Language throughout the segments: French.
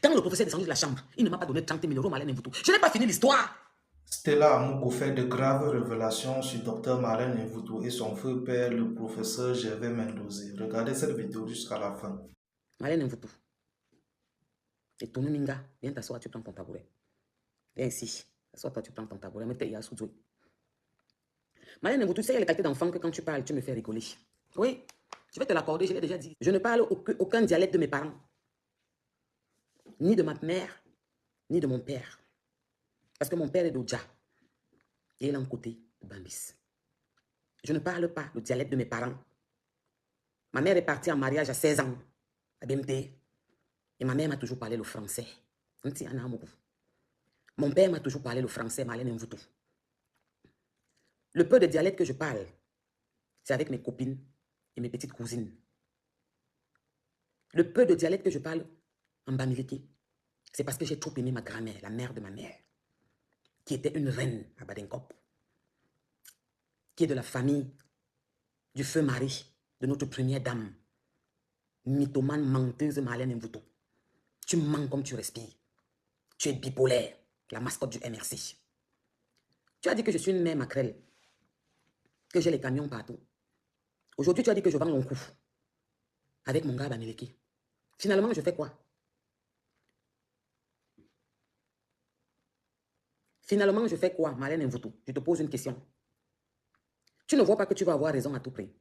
Quand le professeur est descendu de la chambre, il ne m'a pas donné 30 000 euros, Marlène Mvuto. Je n'ai pas fini l'histoire. Stella Amougou fait de graves révélations sur Dr Marlène Mvuto et son feu père, le professeur Gervais Mendoza. Regardez cette vidéo jusqu'à la fin. Marlène Mvuto. Et ton minga, viens t'asseoir, tu prends ton tabouret. Viens ici. Assois-toi, tu prends ton tabouret. Mets tes yeux sous. Marlène Mvuto, tu sais, il y a les qualités d'enfant que quand tu parles, tu me fais rigoler. Oui, je vais te l'accorder, je l'ai déjà dit. Je ne parle aucun dialecte de mes parents. Ni de ma mère, ni de mon père. Parce que mon père est d'Odja. Et il a un côté de Bambis. Je ne parle pas le dialecte de mes parents. Ma mère est partie en mariage à 16 ans, à BMT. Et ma mère m'a toujours parlé le français. Mon père m'a toujours parlé le français, Marlène Mvuto. Le peu de dialecte que je parle, c'est avec mes copines et mes petites cousines. Le peu de dialecte que je parle en Bamileke, c'est parce que j'ai trop aimé ma grand-mère, la mère de ma mère, qui était une reine à Badenkop, qui est de la famille du feu mari de notre première dame, mythomane, menteuse Marlène Mvuto. Tu mens comme tu respires. Tu es bipolaire, la mascotte du MRC. Tu as dit que je suis une mère maquerelle, que j'ai les camions partout. Aujourd'hui, tu as dit que je vends mon cou avec mon gars Bamileke. Finalement, je fais quoi? Finalement, je fais quoi, Marlène Mvuto? Je te pose une question. Tu ne vois pas que tu vas avoir raison à tout prix.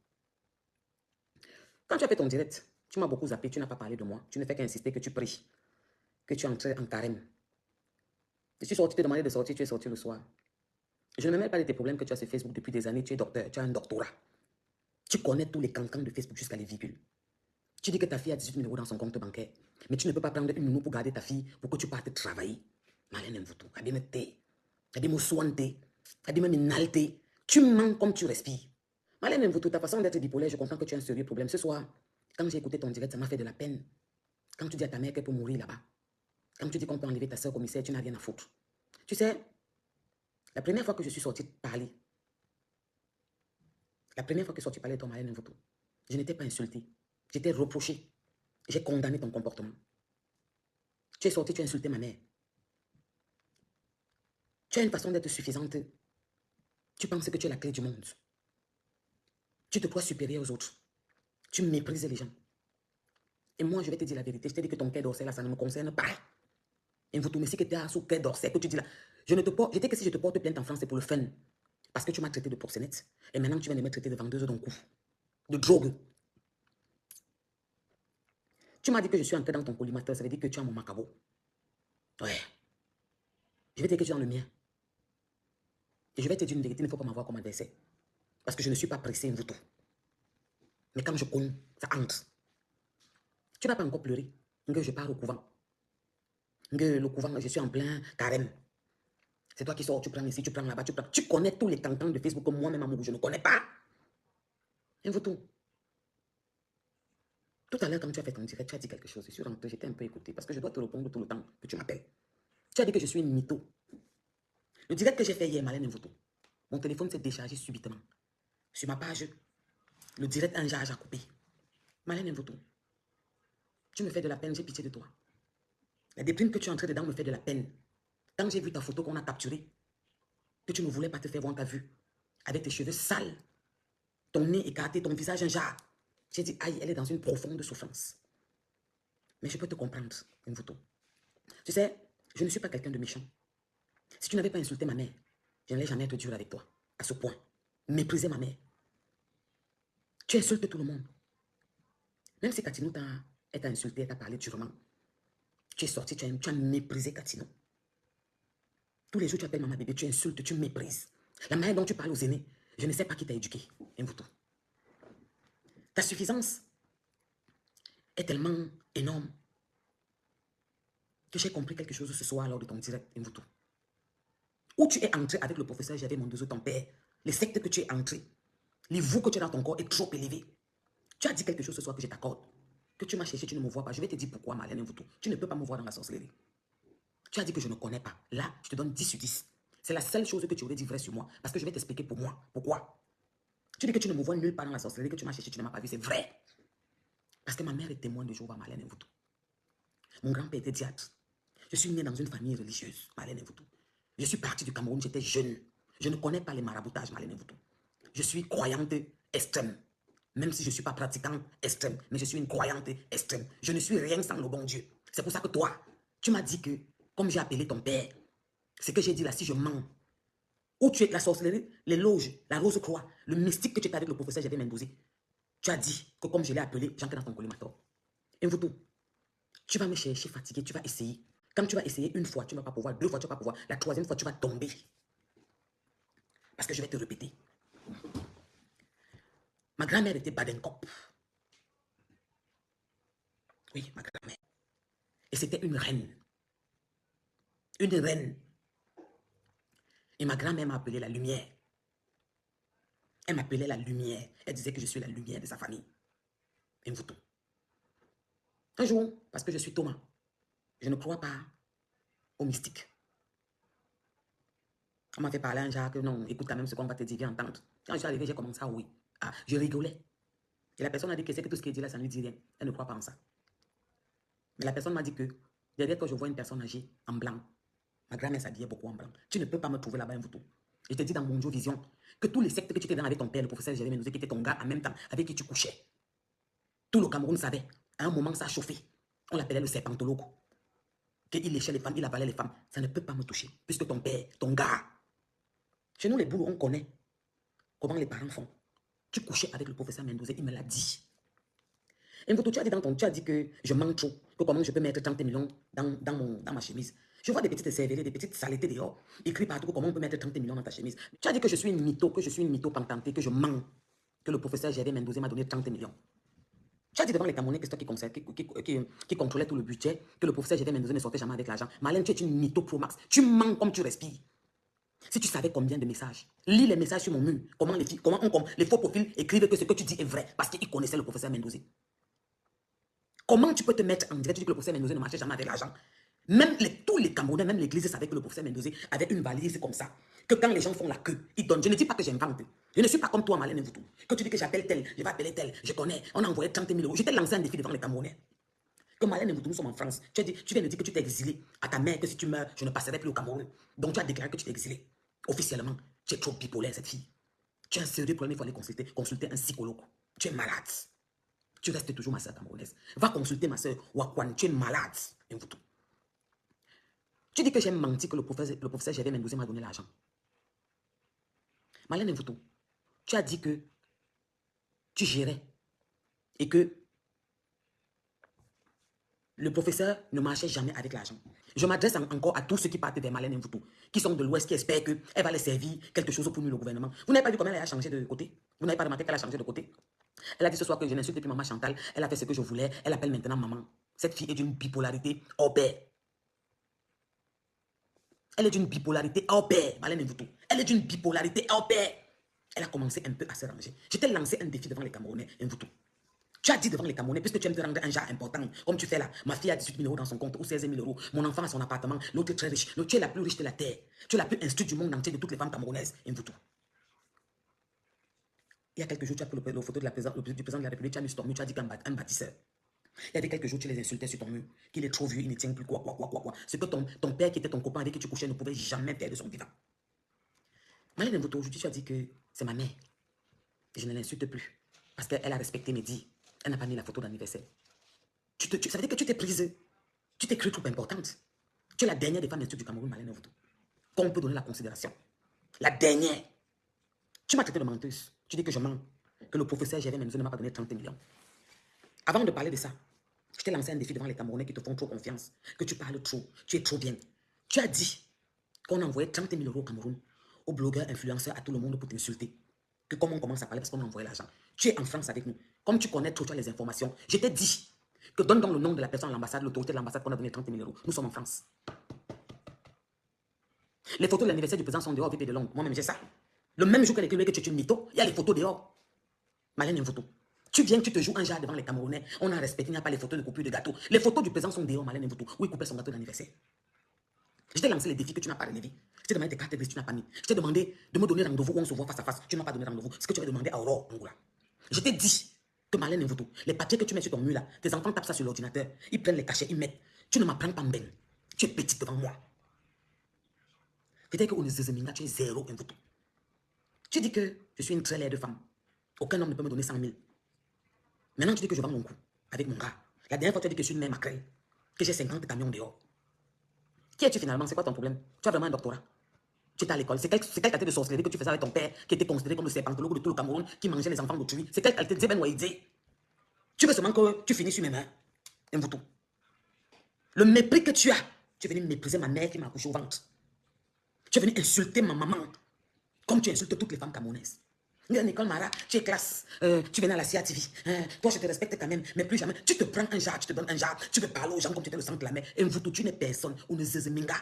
Quand tu as fait ton direct, tu m'as beaucoup zappé, tu n'as pas parlé de moi. Tu ne fais qu'insister que tu pries, que tu es entré en carême. Je suis sorti te demander de sortir, tu es sorti le soir. Je ne me mêle pas de tes problèmes que tu as sur Facebook depuis des années. Tu es docteur, tu as un doctorat. Tu connais tous les cancans de Facebook jusqu'à les virgules. Tu dis que ta fille a 18 000 euros dans son compte bancaire. Mais tu ne peux pas prendre une nounou pour garder ta fille pour que tu partes travailler. Marlène Mvuto, abime te, abime sointe, abime minalte. Tu mens comme tu respires. Marlène Mvuto, ta façon d'être bipolaire, je comprends que tu as un sérieux problème. Ce soir, quand j'ai écouté ton direct, ça m'a fait de la peine. Quand tu dis à ta mère qu'elle peut mourir là-bas. Quand tu dis qu'on peut enlever ta soeur commissaire, tu n'as rien à foutre. Tu sais, la première fois que je suis sortie parler, la première fois que je suis sortie parler de ton Marlène Mvuto, je n'étais pas insultée. J'étais reprochée. J'ai condamné ton comportement. Tu es sorti, tu as insulté ma mère. Tu as une façon d'être suffisante. Tu penses que tu es la clé du monde. Tu te crois supérieur aux autres. Tu méprises les gens. Et moi, je vais te dire la vérité. Je t'ai dit que ton quai d'orsay, là, ça ne me concerne pas. Et vous, mais si que tu as sous quai d'orsay, que tu dis là, je dis que si je te porte plainte en France, c'est pour le fun. Parce que tu m'as traité de proxénète. Et maintenant, tu viens de me traiter de vendeuse d'un coup. De drogue. Tu m'as dit que je suis entré dans ton collimateur. Ça veut dire que tu as mon macabo. Ouais. Je vais te dire que tu es dans le mien. Et je vais te dire une vérité. Il ne faut pas m'avoir comme adversaire. Parce que je ne suis pas pressé, vous tout. Mais quand je connais, ça entre. Tu n'as pas encore pleuré. Que je pars au couvent. Que le couvent, je suis en plein carême. C'est toi qui sors, tu prends ici, tu prends là-bas, tu prends. Tu connais tous les cantons de Facebook comme moi-même, Amourou, je ne connais pas. Et vous tout. Tout à l'heure, quand tu as fait ton direct, tu as dit quelque chose. Je suis rentré, j'étais un peu écouté parce que je dois te répondre tout le temps que tu m'appelles. Tu as dit que je suis une mytho. Le direct que j'ai fait hier, Marlène Mvuto, mon téléphone s'est déchargé subitement. Sur ma page, le direct un charge a coupé. Marlène Mvuto, tu me fais de la peine, j'ai pitié de toi. La déprime que tu es entrée dedans me fait de la peine. Quand j'ai vu ta photo qu'on a capturée, que tu ne voulais pas te faire voir ta vue, avec tes cheveux sales, ton nez écarté, ton visage un jar, j'ai dit, aïe, elle est dans une profonde souffrance. Mais je peux te comprendre, Mvuto. Tu sais, je ne suis pas quelqu'un de méchant. Si tu n'avais pas insulté ma mère, je n'allais jamais être dur avec toi, à ce point. Mépriser ma mère. Tu insultes tout le monde. Même si Katino t'a insulté, t'a parlé durement, tu es sorti, tu as méprisé Katino. Tous les jours, tu appelles maman bébé, tu insultes, tu méprises. La manière dont tu parles aux aînés, je ne sais pas qui t'a éduqué, Mvuto. Ta suffisance est tellement énorme que j'ai compris quelque chose ce soir lors de ton direct, Mvuto. Où tu es entré avec le professeur Javier Mendoza, ton père, les sectes que tu es entré, les vous que tu as dans ton corps est trop élevé. Tu as dit quelque chose ce soir que je t'accorde. Que tu m'as cherché, tu ne me vois pas. Je vais te dire pourquoi, Marlène Mvuto. Tu ne peux pas me voir dans la sorcellerie. Tu as dit que je ne connais pas. Là, je te donne 10 sur 10. C'est la seule chose que tu aurais dit vrai sur moi. Parce que je vais t'expliquer pour moi. Pourquoi? Tu dis que tu ne me vois nulle part dans la sorcellerie, que tu m'as cherché, tu ne m'as pas vu. C'est vrai. Parce que ma mère est témoin de Jéhovah, Marlène Mvuto. Mon grand-père était diâtre. Je suis né dans une famille religieuse, Marlène Mvuto. Je suis parti du Cameroun, j'étais jeune. Je ne connais pas les maraboutages, Marlène Mvuto. Je suis croyante extrême. Même si je ne suis pas pratiquant extrême, mais je suis une croyante extrême. Je ne suis rien sans le bon Dieu. C'est pour ça que toi, tu m'as dit que, comme j'ai appelé ton père, ce que j'ai dit là, si je mens, où tu es la sorcellerie, les loges, la rose-croix, le mystique que tu étais avec le professeur Gervais Mendoza, tu as dit que comme je l'ai appelé, j'entre dans ton collimateur. Et vous tout, tu vas me chercher fatigué, tu vas essayer. Quand tu vas essayer une fois, tu ne vas pas pouvoir, deux fois, tu ne vas pas pouvoir, la troisième fois, tu vas tomber. Parce que je vais te répéter. Ma grand-mère était Badenkop. Oui, ma grand-mère. Et c'était une reine. Une reine. Et ma grand-mère m'a appelé la lumière. Elle m'appelait la lumière. Elle disait que je suis la lumière de sa famille. Et vous tout. Un jour, parce que je suis Thomas, je ne crois pas au mystique. On m'a fait parler un genre que non, écoute quand même ce qu'on va te dire, viens entendre. Quand je suis arrivé, j'ai commencé à oui. Ah, je rigolais. Et la personne a dit que c'est que tout ce qu'elle dit là, ça ne lui dit rien. Elle ne croit pas en ça. Mais la personne m'a dit que derrière que je vois une personne âgée en blanc, ma grand-mère s'habillait beaucoup en blanc. Tu ne peux pas me trouver là-bas un photo. Je te dis dans mon Joe Vision que tous les sectes que tu étais dans avec ton père, le professeur Gervais Mendoza, qui était ton gars en même temps, avec qui tu couchais, tout le Cameroun savait. À un moment, ça a chauffé. On l'appelait le serpentologue. Qu'il léchait les femmes, il avalait les femmes. Ça ne peut pas me toucher. Puisque ton père, ton gars. Chez nous, les boulots, on connaît comment les parents font. Tu couchais avec le professeur Mendoza, il me l'a dit. Et tu as dit tu as dit que je mens trop, que comment je peux mettre 30 millions dans ma chemise. Je vois des petites cervelles, des petites saletés dehors, écrit partout que comment on peut mettre 30 millions dans ta chemise. Tu as dit que je suis une mytho, que je suis une mytho pantantée, que je mens, que le professeur Gervais Mendoza m'a donné 30 millions. Tu as dit devant les Camerounais que c'est toi qui contrôlait tout le budget, que le professeur Gervais Mendoza ne sortait jamais avec l'argent. Marlène, tu es une mytho pro max. Tu mens comme tu respires. Si tu savais combien de messages, lis les messages sur mon mur. Comment les faux profils écrivent que ce que tu dis est vrai parce qu'ils connaissaient le professeur Mendoza. Comment tu peux te mettre en direct, tu dis que le professeur Mendoza ne marchait jamais avec l'argent? Même tous les Camerounais, même l'église savaient que le professeur Mendoza avait une valise comme ça. Que quand les gens font la queue, ils donnent. Je ne dis pas que j'invente. Je ne suis pas comme toi, Marlène Mvuto. Que tu dis que j'appelle tel, je vais appeler tel, je connais. On a envoyé 30 000 euros. Je t'ai lancé un défi devant les Camerounais. Que Marlène Mvuto, nous sommes en France. Tu viens de dire que tu t'es exilé à ta mère, que si tu meurs, je ne passerai plus au Cameroun. Donc tu as déclaré que tu t'es exilé. Officiellement, tu es trop bipolaire, cette fille. Tu as un sérieux problème, il faut aller consulter un psychologue. Tu es malade. Tu restes toujours ma soeur camerounaise. Va consulter ma soeur Wakwan, tu es malade. Mvuto. Tu dis que j'ai menti que le professeur Gervais Mendoza m'a donné l'argent. Marlène Mvuto, tu as dit que tu gérais et que le professeur ne marchait jamais avec l'argent. Je m'adresse encore à tous ceux qui partent vers Marlène Mvuto, qui sont de l'Ouest, qui espèrent qu'elle va les servir quelque chose pour nous, le gouvernement. Vous n'avez pas vu comment elle a changé de côté? Vous n'avez pas remarqué qu'elle a changé de côté? Elle a dit ce soir que je n'insulte plus maman Chantal. Elle a fait ce que je voulais. Elle appelle maintenant maman. Cette fille est d'une bipolarité hors pair. Elle est d'une bipolarité hors pair, Marlène Mvuto. Elle est d'une bipolarité hors pair. Elle a commencé un peu à se ranger. Je t'ai lancé un défi devant les Camerounais, Mvuto. Tu as dit devant les Camerounais, puisque tu aimes te rendre un genre important, comme tu fais là. Ma fille a 18 000 euros dans son compte, ou 16 000 euros. Mon enfant a son appartement, l'autre est très riche. Tu es la plus riche de la terre. Tu es la plus instruite du monde entier de toutes les femmes camerounaises, Mvuto. Il y a quelques jours, tu as pris la photo du président de la République, tu as mis sur ton mur, tu as dit qu'un bâtisseur. Il y avait quelques jours, tu les insultais sur ton mur, qu'il est trop vieux, il ne tient plus quoi. Ce que ton père qui était ton copain avec qui tu couchais ne pouvait jamais faire de son vivant. Marlène Mvuto, aujourd'hui, tu as dit que c'est ma mère. Et je ne l'insulte plus. Parce qu'elle a respecté mes dits. Elle n'a pas mis la photo d'anniversaire. Ça veut dire que tu t'es prise. Tu t'es cru trop importante. Tu es la dernière des femmes instruites du Cameroun, Marlène Mvuto. Qu'on peut donner la considération. La dernière. Tu m'as traité de menteuse. Tu dis que je mens. Que le professeur Gervais Mendoza ne m'a pas donné 30 millions. Avant de parler de ça, je t'ai lancé un défi devant les Camerounais qui te font trop confiance. Que tu parles trop. Tu es trop bien. Tu as dit qu'on envoyait 30 000 euros au Cameroun aux blogueurs, influenceurs, à tout le monde pour t'insulter. Que comme on commence à parler parce qu'on a envoyé l'argent. Tu es en France avec nous. Comme tu connais trop, tu as les informations. Je t'ai dit que donne donc le nom de la personne à l'ambassade, l'autorité de l'ambassade qu'on a donné 30 000 euros. Nous sommes en France. Les photos de l'anniversaire du président sont dehors, VP de Londres. Moi-même, j'ai ça. Le même jour qu'elle écrivait que tu es une mytho, il y a les photos dehors. Marlène, une photo. Tu viens, tu te joues un genre devant les Camerounais. On a respecté, il n'y a pas les photos de coupure de gâteau. Les photos du président sont dehors, Marlène, une photo. Où il coupait son gâteau d'anniversaire. Je t'ai lancé les défis que tu n'as pas relevés. Je t'ai demandé tes cartes grises, tu n'as pas mis. Je t'ai demandé de me donner rendez-vous où on se voit face à face. Tu n'as pas donné rendez-vous. Ce que tu avais demandé à Aurore, Angoula. Je t'ai dit que Marlène Mvuto, les papiers que tu mets sur ton mur là, tes enfants tapent ça sur l'ordinateur. Ils prennent les cachets, ils mettent. Tu ne m'apprends pas ben. Tu es petite devant moi. Peut-être qu'au Nzézeminga, tu es zéro Mvuto. Tu dis que je suis une très laide femme. Aucun homme ne peut me donner 100 000. Maintenant, tu dis que je vends mon coup avec mon gars. La dernière fois, tu as dit que je suis une mère maquerelle. Que j'ai 50 camions dehors. Qui es-tu finalement? C'est quoi ton problème? Tu as vraiment un doctorat? Tu étais à l'école. C'est quelle qualité de sorcellerie que tu faisais avec ton père qui était considéré comme le serpentologue de tout le Cameroun qui mangeait les enfants d'autrui? C'est quelle qualité de Ben Waïdé? Tu veux seulement que tu finisses sur mes mains? Mvuto. Le mépris que tu as. Tu es venu mépriser ma mère qui m'a accouché au ventre. Tu es venu insulter ma maman comme tu insultes toutes les femmes camerounaises. Nicole Mara, tu es classe, tu venais à la CIA TV, toi je te respecte quand même, mais plus jamais. Tu te prends un jar, tu te donnes un jar, tu veux parler aux gens comme tu étais le sang de la mer. Et Mvuto, tu n'es personne, ou ne Zezeminga.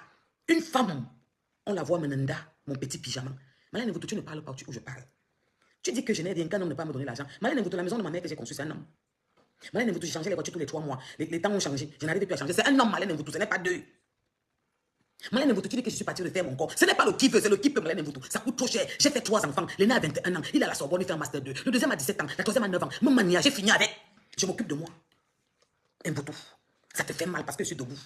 Une femme, on la voit menanda, mon petit pyjama. Malène Mvuto, tu ne parles pas où je parle. Tu dis que je n'ai rien qu'un homme ne peut pas me donner l'argent. Malène Mvuto, la maison de ma mère que j'ai conçue, c'est un homme. Malène Mvuto, j'ai changé les voitures tous les 3 mois. Les temps ont changé, je n'arrive plus à changer. C'est un homme, Malène Mvuto, ce n'est pas deux. Malène Mvuto, tu dis que je suis parti refaire mon corps. Ce n'est pas le kiff, c'est le kiff, Malène Mvuto. Ça coûte trop cher. J'ai fait 3 enfants. L'aîné a 21 ans. Il a la Sorbonne, il fait un master 2. Le deuxième a 17 ans. La troisième a 9 ans. Mon mania, j'ai fini avec. Je m'occupe de moi. Mvuto, ça te fait mal parce que je suis debout.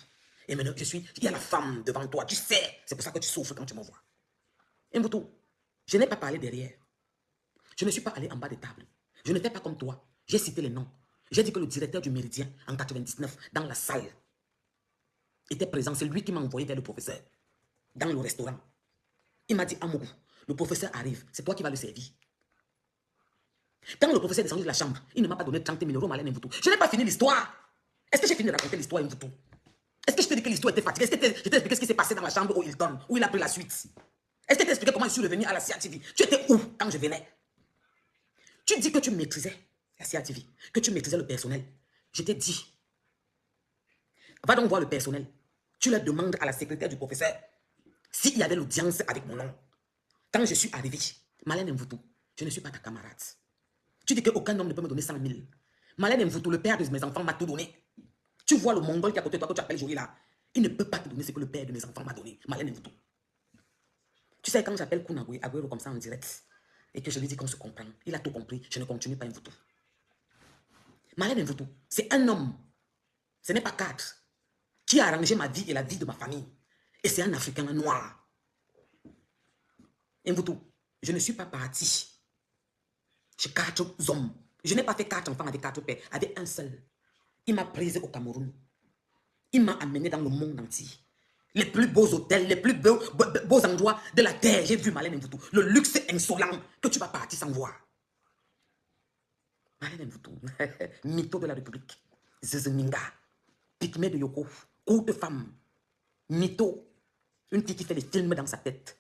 Et maintenant, il y a la femme devant toi. Tu sais. C'est pour ça que tu souffres quand tu me vois. Mvuto, je n'ai pas parlé derrière. Je ne suis pas allé en bas des tables. Je ne fais pas comme toi. J'ai cité les noms. J'ai dit que le directeur du Méridien, en 99, dans la salle, était présent. C'est lui qui m'a envoyé vers le professeur, dans le restaurant. Il m'a dit, Amougou, le professeur arrive, c'est toi qui vas le servir. Quand le professeur est descendu de la chambre, il ne m'a pas donné 30 000 euros, Malène Mvuto. Je n'ai pas fini l'histoire. Est-ce que j'ai fini de raconter l'histoire, Mvuto? Est-ce que je t'ai dit que l'histoire était fatiguée? Est-ce que je t'ai expliqué ce qui s'est passé dans la chambre au Hilton, où il a pris la suite? Est-ce que je t'ai expliqué comment je suis revenu à la CIA TV? Tu étais où quand je venais? Tu dis que tu maîtrisais la CIA TV, que tu maîtrisais le personnel. Je t'ai dit, va donc voir le personnel. Tu leur demandes à la secrétaire du professeur s'il y avait l'audience avec mon nom. Quand je suis arrivé, Malène Mvuto, je ne suis pas ta camarade. Tu dis qu'aucun homme ne peut me donner 100 000. Malène Mvuto, le père de mes enfants, m'a tout donné. Tu vois le mongol qui est à côté de toi que tu appelles Jory là. Il ne peut pas te donner ce que le père de mes enfants m'a donné. Malène Mvuto. Tu sais, quand j'appelle Kuna Agüero comme ça en direct et que je lui dis qu'on se comprend, il a tout compris. Je ne continue pas Mvuto. Malène Mvuto, c'est un homme. Ce n'est pas quatre. Qui a arrangé ma vie et la vie de ma famille. Et c'est un Africain noir. Mvuto, je ne suis pas parti chez 4 hommes. Je n'ai pas fait 4 enfants avec 4 pères, avec un seul. Il m'a prise au Cameroun. Il m'a amené dans le monde entier. Les plus beaux hôtels, les plus beaux endroits de la terre. J'ai vu Malène Mvuto. Le luxe insolent que tu vas partir sans voir. Malène Mvuto, mytho de la République. Zezeminga, pygmée de Yoko, courte femme, mytho, une fille qui fait des films dans sa tête.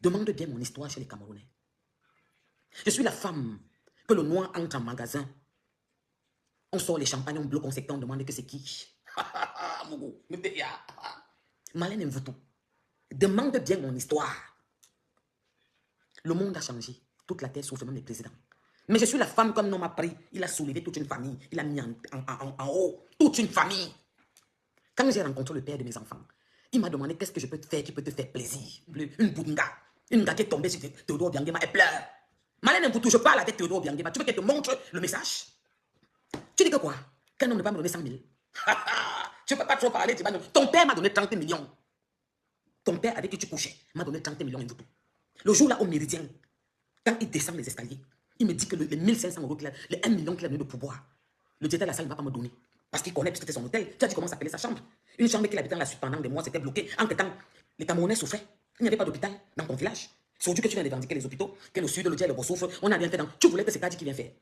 Demande bien mon histoire chez les Camerounais. Je suis la femme que le noir entre en magasin. On sort les champagnes, on bloque, on sait, on demande que c'est qui. Malène Mvuto, demande bien mon histoire. Le monde a changé. Toute la terre souffre, même les présidents. Mais je suis la femme comme l'homme m'a pris. Il a soulevé toute une famille. Il a mis en haut toute une famille. Quand j'ai rencontré le père de mes enfants, il m'a demandé qu'est-ce que je peux te faire qui peut te faire plaisir. Une boudinga. Une gars qui est tombée sur Théodore Biangema et pleure. Malène Mvuto, je parle avec Théodore Biangema. Tu veux qu'elle te montre le message? Tu dis que quoi? Qu'un homme ne va me donner 100 000. Tu ne peux pas trop parler. Tu vas non. Ton père m'a donné 30 millions. Ton père avec qui tu couchais m'a donné 30 millions. Mvuto. Le jour là au Méridien, quand il descend les escaliers, il me dit que les 1500 euros, les 1 million qu'il a donné de pouvoir, le directeur de la salle ne va pas me donner. Parce qu'il connaît, puisque c'était son hôtel. Tu as dit comment s'appelait sa chambre. Une chambre qu'il habitait dans la suite pendant des mois, c'était bloqué. Entre temps, les Camerounais souffraient. Il n'y avait pas d'hôpital dans ton village. C'est aujourd'hui que tu viens de revendiquer les hôpitaux, que le sud, le Dja, le Bossouffre, on n'a rien fait dans. Tu voulais que c'est Kadi qui vient faire.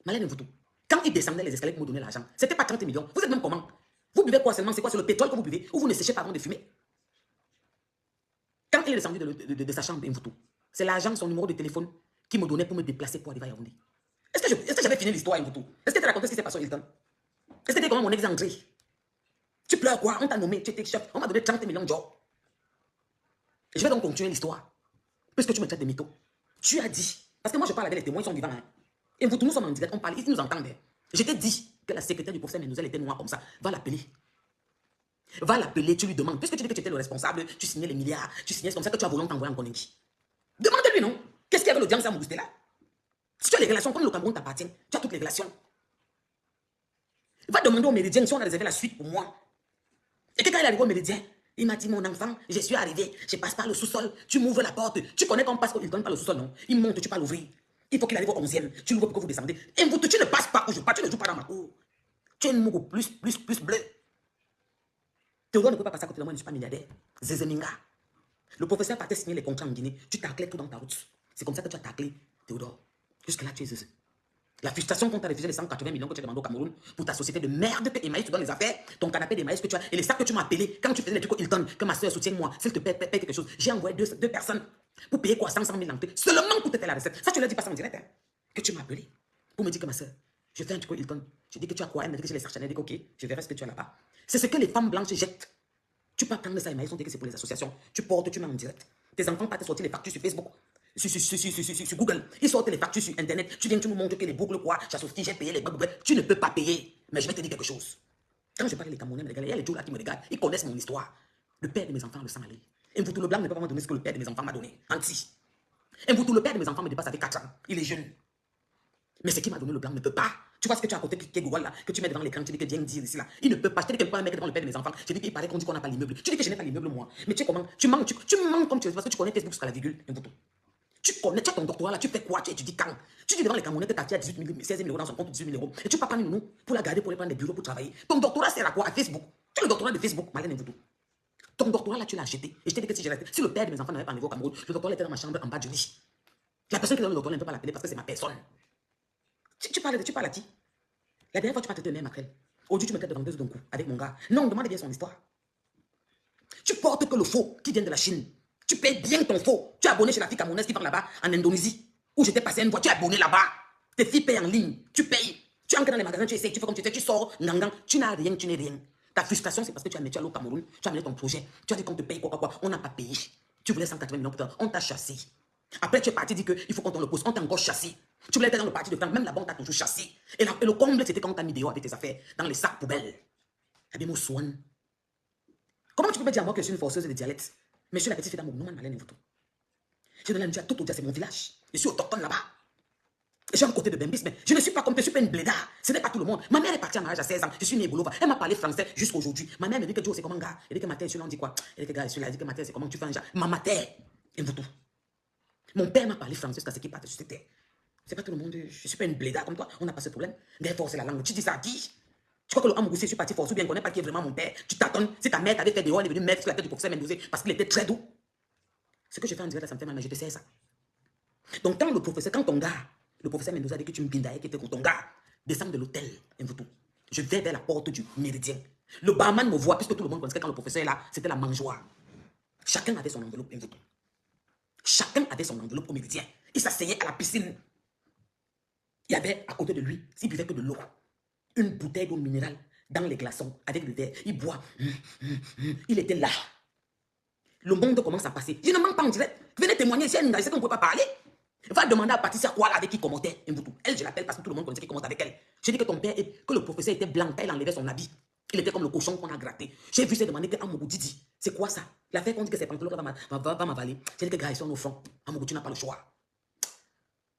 Malène Mvuto, quand il descendait les escaliers pour me donner l'argent, c'était pas 30 millions. Vous êtes même comment? Vous buvez quoi seulement? C'est quoi? C'est le pétrole que vous buvez? Ou vous ne séchez pas avant de fumer? Quand il est descendu de sa chambre, Mvuto, c'est l'argent, son numéro de téléphone qui me donnait pour me déplacer pour arriver à Yaoundé. Est-ce que j'avais fini l'histoire, Mvuto? Est-ce que tu as raconté ce qui s'est passé au Hilton? Est-ce que tu es comment mon ex André? Tu pleures quoi? On t'a nommé, tu étais chef, on m'a donné 30 millions de jobs. Je vais donc continuer l'histoire. Puisque tu me traites de mytho. Tu as dit, parce que moi je parle avec les témoins, ils sont vivants. Hein. Et vous, nous sommes en direct, on parle, ils nous entendent. Je t'ai dit que la secrétaire du professeur Mendoza était noire comme ça. Va l'appeler. Va l'appeler, tu lui demandes. Puisque tu dis que tu étais le responsable, tu signais les milliards, tu signais comme ça que tu as voulu t'envoyer en Konengi. Demande-lui, non? Qu'est-ce qu'il y avait l'audience à Mougouste là? Si tu as les relations, comme le Cameroun t'appartient, tu as toutes les relations. Va demander au méridien si on a réservé la suite pour moi. Et que quand il est arrivé au méridien, il m'a dit, mon enfant, je suis arrivé, je passe par le sous-sol, tu m'ouvres la porte, tu connais qu'on passe, il ne donne pas le sous-sol, non. Il monte, tu peux l'ouvrir. Il faut qu'il arrive au 11e, tu l'ouvres pour que vous descendez. Et vous, tu ne passes pas où je passe, tu ne joues pas dans ma cour. Tu es une mougou plus bleu. Théodore ne peut pas passer à côté de moi, je ne suis pas milliardaire. Zézéminga. Le professeur partait signer les contrats en Guinée, tu taclais tout dans ta route. C'est comme ça que tu as taclé, Théodore. Jusque-là, tu es zézé. La frustration quand tu as refusé les 180 millions que tu as demandé au Cameroun pour ta société de merde que Emmaüs te donne les affaires, ton canapé d'Emmaüs que tu as et les sacs que tu m'as appelés quand tu faisais les trucs au Hilton, que ma soeur soutienne-moi, s'il te paie quelque chose. J'ai envoyé deux personnes pour payer quoi 500 000 l'entrée, seulement pour te faire la recette. Ça, tu ne leur dis pas ça en direct, hein, que tu m'as appelé pour me dire que ma soeur, je fais un truc au Hilton. Je dis que tu as quoi? Elle me dit que j'ai les sacs Chanel. Elle dit ok, je verrai ce que tu as là-bas. C'est ce que les femmes blanches jettent. Tu peux prendre ça, Emmaüs, on dit que c'est pour les associations. Tu portes, tu mets en direct. Tes enfants partent sortir les factures sur Facebook. Sur Google, ils sortent les factures sur Internet. Tu viens, tu nous montres que les boucles, quoi, j'ai payé les boucles. Tu ne peux pas payer. Mais je vais te dire quelque chose. Quand je parle les Camerounais, il y a les Djoula qui me regardent. Ils connaissent mon histoire. Le père de mes enfants le sang aller. Et vous, tout le blanc ne peut pas me donner ce que le père de mes enfants m'a donné. Anti. Et vous, tout le père de mes enfants me dépasse avec 4 ans. Il est jeune. Mais ce qui m'a donné le blanc ne peut pas. Tu vois ce que tu as à côté qui est Google là, que tu mets devant l'écran, tu dis que viens dire ici là. Il ne peut pas. Je te dis qu'un mec devant le père de mes enfants. Je dis qu'il paraît qu'on dit qu'on n'a pas l'immeuble. Tu dis que je n'ai pas l'immeuble moi. Mais tu sais comment? Tu manques comme tu veux parce que tu connais Facebook jusqu'à la virgule. Tu connais, tu as ton doctorat là, tu fais quoi? Tu étudies quand? Tu dis devant les Camerounais que tu as 18 000, 16 000 euros dans son compte, 18 000 euros. Et tu peux pas prendre nous pour la garder, pour aller prendre des bureaux pour travailler. Ton doctorat sert à quoi? À Facebook. Tu as le doctorat de Facebook, Malène Mvoutou. Ton doctorat là, tu l'as acheté. Et je t'ai dit que si le père de mes enfants n'avait pas arrivé au Cameroun, le doctorat était dans ma chambre en bas du lit. La personne qui donne le doctorat ne peut pas l'appeler parce que c'est ma personne. Tu parles à qui? La dernière fois, tu parles de mère, Macrel. Aujourd'hui, tu me traites de vendeuse d'un coup avec mon gars. Non, demande bien son histoire. Tu portes que le faux qui vient de la Chine. Tu payes bien ton faux. Tu es abonné chez la fille camerounaise qui vend là-bas en Indonésie. Où j'étais passé une fois, tu es abonné là-bas. Tes filles payent en ligne. Tu payes. Tu entres dans les magasins, tu essaies, tu fais comme tu fais, tu sors, ngangang. Tu n'as rien, tu n'es rien. Ta frustration, c'est parce que tu as mis au Cameroun, tu as amené ton projet. Tu as dit qu'on te paye quoi. On n'a pas payé. Tu voulais 180 millions pour toi. On t'a chassé. Après, tu es parti dire qu'il faut qu'on te le pose. On t'a encore chassé. Tu voulais être dans le parti de France. Même la banque t'a toujours chassé. Et le comble, c'était quand on t'a mis dehors avec tes affaires dans les sacs poubelles. Comment tu peux me dire à moi que je suis une forceuse de dialecte? Mais je suis la petite fille dans mon nom, Malène Mvoutou. Je donne la nuit à tout au dia, c'est mon village. Je suis autochtone là-bas. Et je suis à côté de Bembis, mais je ne suis pas comme, je ne suis pas une blédard. Ce n'est pas tout le monde. Ma mère est partie en mariage à 16 ans. Je suis née Bolova. Elle m'a parlé français jusqu'à aujourd'hui. Ma mère me dit que Joe, c'est comment, gars? Elle dit que ma terre, je lui dis quoi? Elle dit que gars, je lui dit que ma terre, c'est comment tu fais un genre. Ma terre, Mvoutou. Mon père m'a parlé français jusqu'à ce qu'il parte sur cette terre. C'est pas tout le monde. Je ne suis pas une blédard comme toi. On n'a pas ce problème. Des forces, c'est la langue. Tu dis ça à qui? Tu crois que le Amougoussé, je suis parti force ou bien ne connaît pas qui est vraiment mon père? Tu t'attends. Si ta mère t'avait fait dehors, elle est venue mettre sur la tête du professeur Mendozé parce qu'il était très doux. Ce que je fais en direct, ça me fait mal, mais je te sais ça. Donc, quand ton gars, le professeur Mendoza dit que tu me bindailles, qui était ton gars, descend de l'hôtel, je vais vers la porte du méridien. Le barman me voit, puisque tout le monde connaissait quand le professeur est là, c'était la mangeoire. Chacun avait son enveloppe, Chacun avait son enveloppe au méridien. Il s'asseyait à la piscine. Il y avait à côté de lui, s'il buvait que de l'eau, une bouteille d'eau minérale dans les glaçons avec le verre. Il boit. Il était là. Le monde commence à passer. Je ne manque pas en direct. Venez témoigner si elle ne sait qu'on ne peut pas parler. Va demander à Patricia quoi avec qui commentait. Elle, je l'appelle parce que tout le monde connaissait qui commente avec elle. J'ai dit que ton père, que le professeur était blanc, il enlevait son habit. Il était comme le cochon qu'on a gratté. J'ai vu se demander que Amougou Didi, c'est quoi ça? L'affaire qu'on dit que c'est Pantelor va m'avaler. J'ai dit que gars, ils sont au fond. Amougou, tu n'as pas le choix.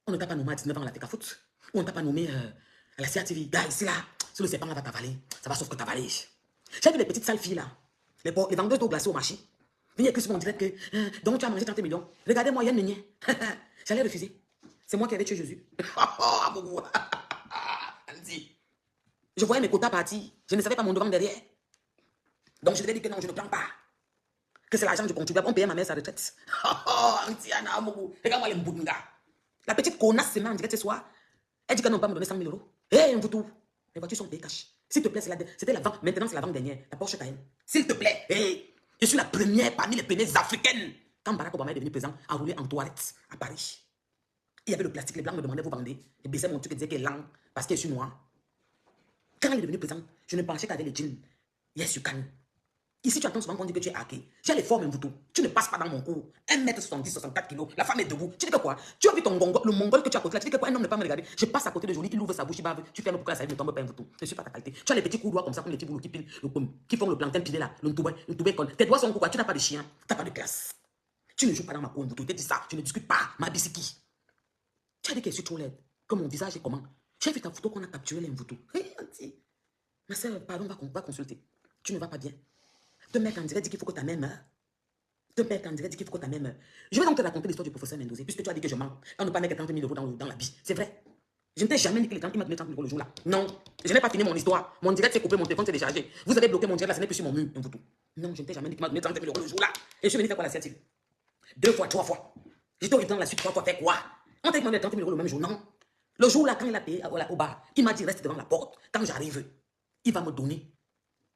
On ne t'a pas nommé à 19 ans à la Fekafoot. Ou on ne t'a pas nommé à la CATV. Gars, ici là, si le serpent va t'avaler, ça va sauf que t'avaler. J'ai vu les petites sales filles là, les vendeuses d'eau glacée au marché. Venez écrire sur mon direct que donc tu as mangé 30 millions. Regardez-moi, Yann Meunier. J'allais refuser. C'est moi qui avais tué Jésus. Je voyais mes quotas partir. Je ne savais pas mon devant derrière. Donc je devais dire que non, je ne prends pas. Que c'est l'argent du contribuable. On payait ma mère sa retraite. Regarde-moi les mboudinga. La petite connasse se met en direct ce soir. Elle dit qu'elle n'a pas me donner 100 000 euros. Hé, Mvoutou. Les voitures sont payées cash. S'il te plaît, c'était la vente. Maintenant, c'est la vente dernière. La Porsche Cayenne. S'il te plaît. Hey. Je suis la première parmi les premières africaines. Quand Barack Obama est devenu président, à rouler en toilette à Paris. Il y avait le plastique, les blancs me demandaient vous vendez. Et baissaient mon truc et disaient qu'elle est lent parce que je suis noir. Quand il est devenu président, je ne pensais qu'avec les jeans. Yes, you can. Ici, tu entends souvent qu'on dit que tu es hacké. J'ai les formes, Mvoutou. Tu ne passes pas dans mon cours. 1m70, 64 kg. La femme est debout. Tu dis que quoi? Tu as vu ton le mongol que tu as côté là. Tu dis que quoi? Un homme ne peut pas me regarder. Je passe à côté de Jolie, il ouvre sa bouche, il bave. Tu fermes pour que la salive ne tombe pas, Mvoutou. Je ne suis pas ta qualité. Tu as les petits coups droits comme ça, comme les petits boulots qui pilent, qui font le plantain pilé là. Le toubé colle. Tes doigts sont quoi? Tu n'as pas de chien. Tu n'as pas de classe. Tu ne joues pas dans ma cour, Mvoutou. Je te dis ça. Tu ne discutes pas. Ma bisiki. Tu as dit que je suis trop laide. Que mon visage est comment? J'ai vu ta photo qu'on a capturée, les Mvoutou. Ma soeur, pardon, va consulter. Tu ne vas pas bien. Te mettre en direct dit qu'il faut que ta mère meure. Te mettre en direct dit qu'il faut que ta mère meure. Je vais donc te raconter l'histoire du professeur Mendoza, puisque tu as dit que je mens. On ne pas mettre 30 000 euros dans la vie. C'est vrai. Je ne t'ai jamais dit que il m'a donné 30 000 euros le jour là. Non. Je n'ai pas fini mon histoire. Mon direct s'est coupé, mon téléphone s'est déchargé. Vous avez bloqué mon direct là, ce n'est plus sur mon mur. Non, je ne t'ai jamais dit qu'il m'a donné 30 000 euros le jour là. Et je suis venu faire quoi la sciatique? 2 fois, 3 fois. J'étais au dans la suite 3 fois. Faire quoi? On t'a demandé 30 000 euros le même jour. Non. Le jour là, quand il a payé au bar, il m'a dit reste devant la porte. Quand j'arrive, il va me donner.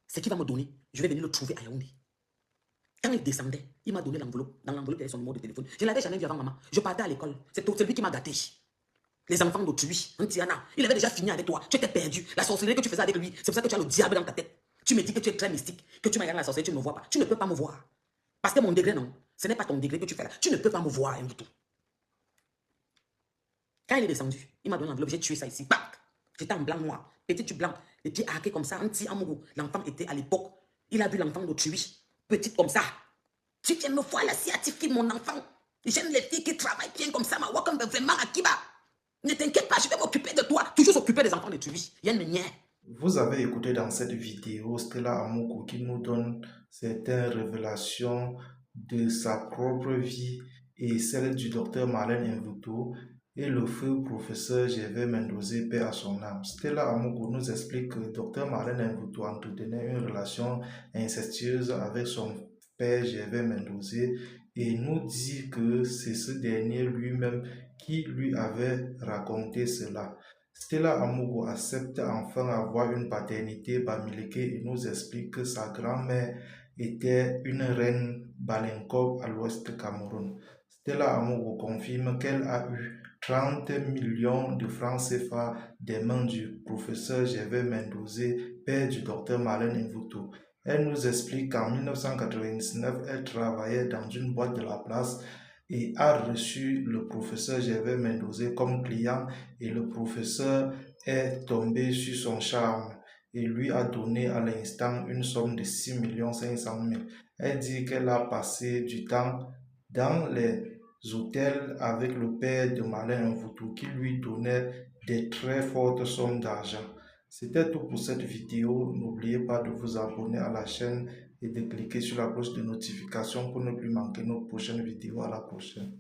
Ce qu'il va me donner, je vais venir le trouver à Yaoundé. Quand il descendait, il m'a donné l'enveloppe. Dans l'enveloppe, il y avait son numéro de téléphone. Je ne l'avais jamais vu avant maman. Je partais à l'école. C'est lui qui m'a gâté. Les enfants d'autrui, Antiana, il avait déjà fini avec toi. Tu étais perdu. La sorcellerie que tu faisais avec lui, c'est pour ça que tu as le diable dans ta tête. Tu me dis que tu es très mystique, que tu m'as regardé la sorcellerie, tu ne me vois pas. Tu ne peux pas me voir. Parce que mon degré, non. Ce n'est pas ton degré que tu fais là. Tu ne peux pas me voir, Mboutou. Quand il est descendu, il m'a donné l'enveloppe, j'ai tué ça ici. Pac! J'étais en blanc noir. Petit tu blanc, les pieds arqués comme ça, anti amoureux. L'enfant était à l'époque. Il a vu l'enfant d'autrui, petite comme ça. Tu viens me voir la sciatique, mon enfant. J'aime les filles qui travaillent bien comme ça, ma wakam vraiment à Kiba. Ne t'inquiète pas, je vais m'occuper de toi. Toujours s'occuper des enfants de Tubi. Yann Mien. Vous avez écouté dans cette vidéo Stella Amougou qui nous donne certaines révélations de sa propre vie et celle du docteur Marlène Mvuto et le feu professeur Gervais Mendoza, paix à son âme. Stella Amougou nous explique que docteur Marlène Mvuto entretenait une relation incestueuse avec son père Gervais Mendoza et nous dit que c'est ce dernier lui-même qui lui avait raconté cela. Stella Amougou accepte enfin avoir une paternité bamileke et nous explique que sa grand-mère était une reine Balenkob à l'ouest du Cameroun. Stella Amougou confirme qu'elle a eu 30 millions de francs CFA des mains du professeur Gervais Mendoza, père du docteur Marlène Mvuto. Elle nous explique qu'en 1999, elle travaillait dans une boîte de la place et a reçu le professeur Gervais Mendoza comme client et le professeur est tombé sur son charme et lui a donné à l'instant une somme de 6 500 000. Elle dit qu'elle a passé du temps dans les hôtels avec le père de Marlène Mvuto qui lui donnait des très fortes sommes d'argent. C'était tout pour cette vidéo. N'oubliez pas de vous abonner à la chaîne et de cliquer sur la cloche de notification pour ne plus manquer nos prochaines vidéos. À la prochaine.